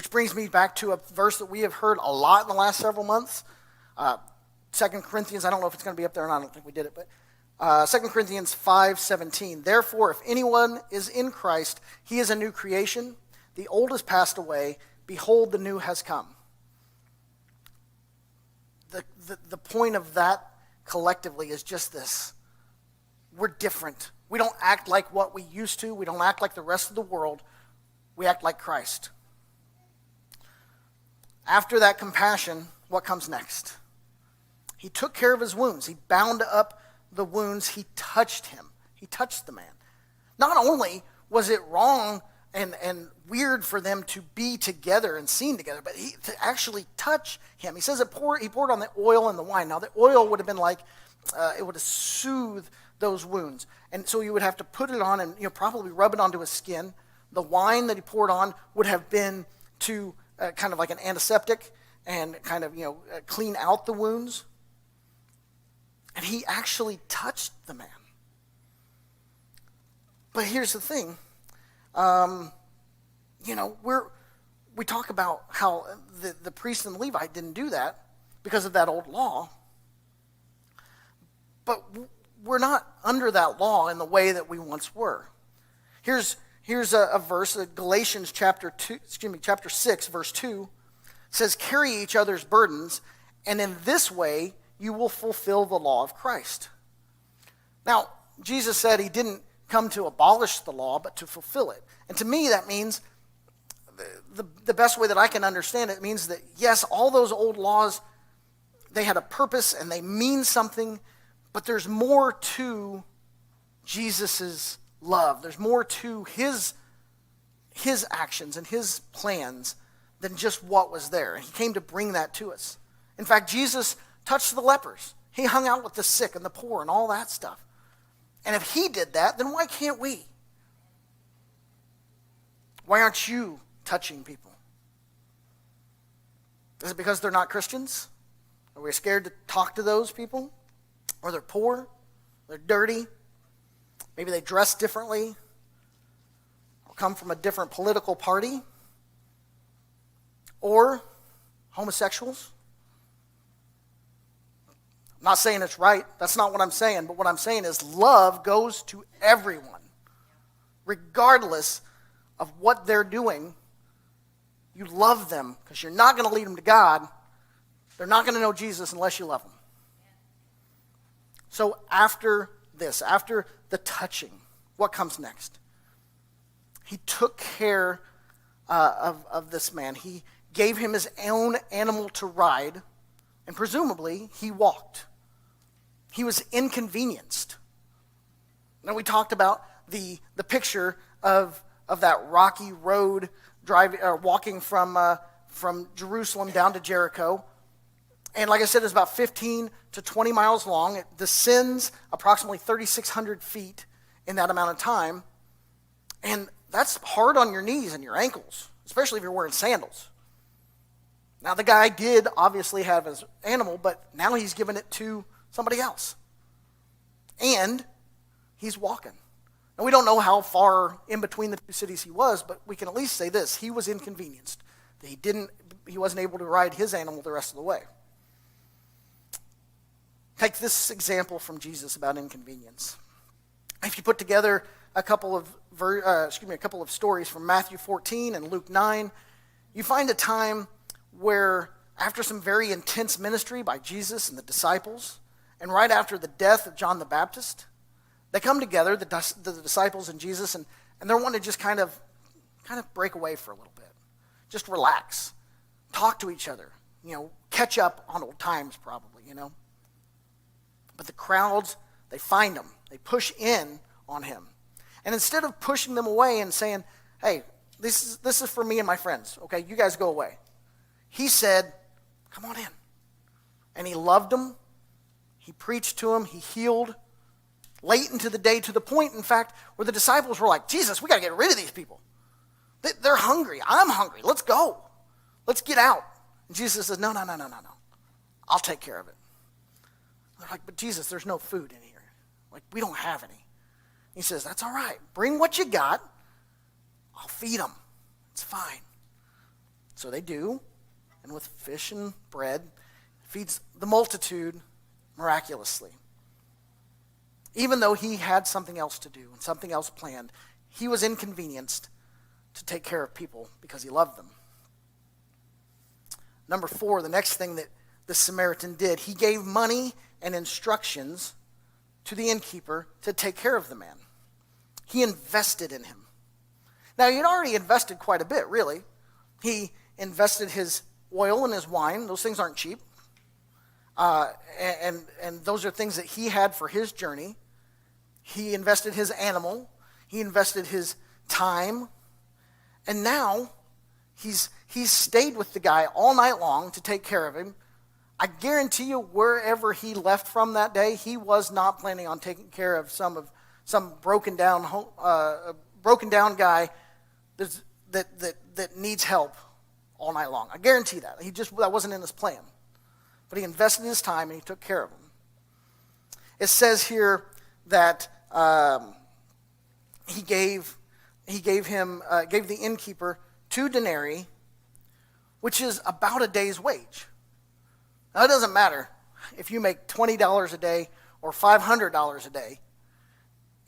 Which brings me back to a verse that we have heard a lot in the last several months. 2 Corinthians, I don't know if it's going to be up there or not, I don't think we did it, but 2 Corinthians 5:17. Therefore, if anyone is in Christ, he is a new creation. The old has passed away. Behold, the new has come. The point of that collectively is just this. We're different. We don't act like what we used to. We don't act like the rest of the world. We act like Christ. After that compassion, what comes next? He took care of his wounds. He bound up the wounds. He touched him. He touched the man. Not only was it wrong and weird for them to be together and seen together, but to actually touch him. He says he poured on the oil and the wine. Now, the oil would have been like, it would have soothed those wounds. And so you would have to put it on and probably rub it onto his skin. The wine that he poured on would have been to kind of like an antiseptic and kind of, clean out the wounds. And he actually touched the man. But here's the thing. We talk about how the priest and the Levite didn't do that because of that old law. But we're not under that law in the way that we once were. Here's a verse, Galatians chapter 6, verse 2, says, carry each other's burdens, and in this way you will fulfill the law of Christ. Now, Jesus said he didn't come to abolish the law, but to fulfill it. And to me, that means, the best way that I can understand it means that, yes, all those old laws, they had a purpose and they mean something, but there's more to Jesus' love. There's more to his actions and his plans than just what was there. And he came to bring that to us. In fact, Jesus touched the lepers. He hung out with the sick and the poor and all that stuff. And if he did that, then why can't we? Why aren't you touching people? Is it because they're not Christians? Are we scared to talk to those people? Or they're poor? They're dirty? Maybe they dress differently? Or come from a different political party? Or homosexuals? I'm not saying it's right. That's not what I'm saying. But what I'm saying is love goes to everyone. Regardless of what they're doing, you love them because you're not going to lead them to God. They're not going to know Jesus unless you love them. So after this, after the touching, what comes next? He took care of this man. He gave him his own animal to ride, and presumably he walked. He was inconvenienced. Now we talked about the picture of that rocky road walking from Jerusalem down to Jericho. And like I said, it's about 15 to 20 miles long. It descends approximately 3,600 feet in that amount of time. And that's hard on your knees and your ankles, especially if you're wearing sandals. Now, the guy did obviously have his animal, but now he's given it to somebody else. And he's walking. And we don't know how far in between the two cities he was, but we can at least say this. He was inconvenienced. He wasn't able to ride his animal the rest of the way. Take this example from Jesus about inconvenience. If you put together a couple of stories from Matthew 14 and Luke 9, you find a time where after some very intense ministry by Jesus and the disciples, and right after the death of John the Baptist, they come together, the disciples and Jesus, and they're wanting to just kind of break away for a little bit. Just relax. Talk to each other. Catch up on old times probably, But the crowds, they find him. They push in on him. And instead of pushing them away and saying, hey, this is for me and my friends. Okay, you guys go away. He said, come on in. And he loved them. He preached to them. He healed late into the day, to the point, in fact, where the disciples were like, Jesus, we got to get rid of these people. They're hungry. I'm hungry. Let's go. Let's get out. And Jesus says, no. I'll take care of it. They're like, but Jesus, there's no food in here. Like, we don't have any. He says, that's all right. Bring what you got. I'll feed them. It's fine. So they do, and with fish and bread, feeds the multitude miraculously. Even though he had something else to do and something else planned, he was inconvenienced to take care of people because he loved them. Number 4, the next thing that the Samaritan did, he gave money and instructions to the innkeeper to take care of the man. He invested in him. Now, he'd already invested quite a bit, really. He invested his oil and his wine. Those things aren't cheap. And those are things that he had for his journey. He invested his animal. He invested his time. And now he's stayed with the guy all night long to take care of him. I guarantee you, wherever he left from that day, he was not planning on taking care of some broken down guy that needs help all night long. I guarantee that. That wasn't in his plan. But he invested his time and he took care of him. It says here that he gave the innkeeper 2 denarii, which is about a day's wage. Now, it doesn't matter if you make $20 a day or $500 a day.